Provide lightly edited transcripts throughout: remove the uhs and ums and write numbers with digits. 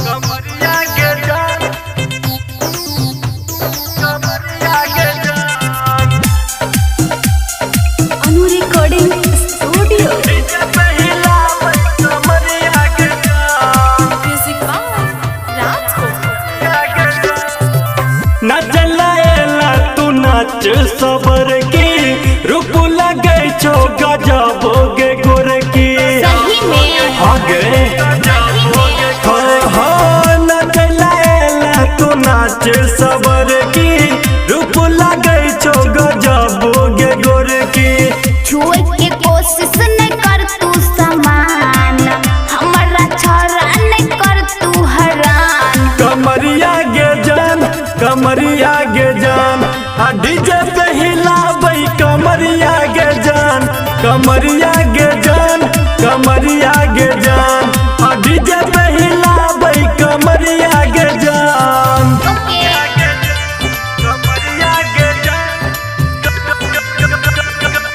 कमरिया के जान, कमरिया के जान। अनु रिकॉर्डिंग स्टूडियो। डीजे पे हिलावे कमरिया के जान, म्यूजिक बाय राजकोट। कमरिया के जान। नाच लाएला तू नाच सबर की, रूप लगे छो गजब गे गोर की। सही में आगे नाच लाएला तू नाच सबर की, रूप लगे छो गजब गे गोर की। छुए के कोशिश न कर तू समान, हमारा छोरा न कर तू हरान। कमरिया गे जान, कमरिया गे जान, आ डीजे पे हिलाबै कमरिया गे जान, कमरिया गे जान, कमरिया गे जान, आ डीजे पे हिलाबै कमरिया गे जान। ओके कमरिया गे जान,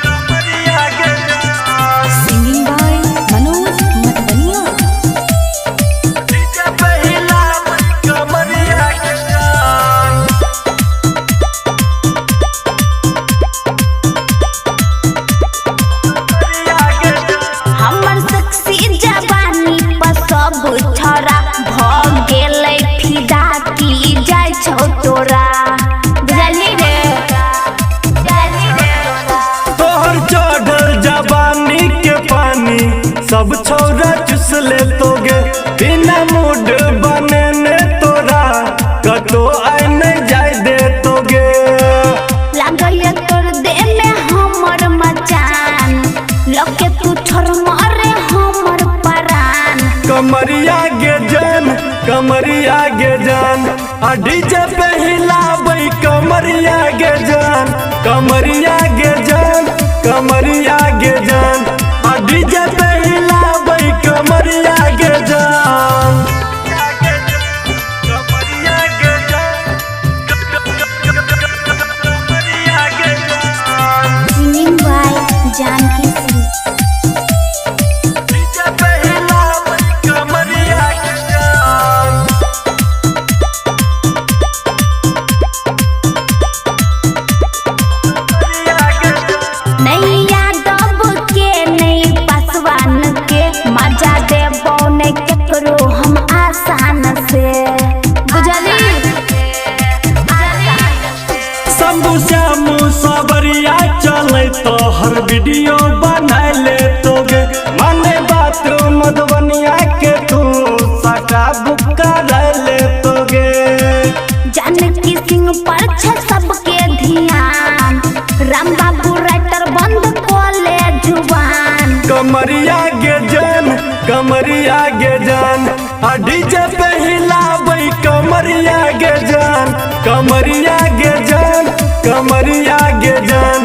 कमरिया गे जान। Singing by Manoj Madhubaniya. DJ पे हिलाबै कमरिया गे जान। हमर सेक्सी जवानी पर सब छोरा भ गेलै फिदा की जाय छौ तोरा। बुझली रे तोहर चढ़ल जवानी के पानी सब छौरा चुस ले तोगे, बिना मूड बने तोरा कतो आइ नहीं जाय दे तोगे। लागल तोर देह में हमर मचान, लके तू छोर मारे हमर परान। कमरिया गे जान, कमरिया गे जान, आ डीजे पे हिलाबै कमरिया गे जान, कमरिया गे जान, कमरिया गे जान, आ डीजे पे हिलाबै कमरिया गे जान। कमरिया गे जान, कमरिया गे जान। Singing by Janki Singh. DJ पे हिलाबै कमरिया गे जान। नहीं यादव के नहीं पासवान के, मजा देबो नहीं केकरो हम आसान से। बुझली शंभू श्यामू सबरिया चले तो हर वीडियो बना ले तोगे, माने बात मधुबनिया के तू सका बुक कर ले तोगे। जानकी सिंह पर छे सबके ध्यान, राम बाबू राइटर बंद कोले जुबान। कमरिया गे जान, कमरिया गे जान, आ डीजे पे हिलाबै कमरिया गे जान, कमरिया गे जान, कमरिया गे जान,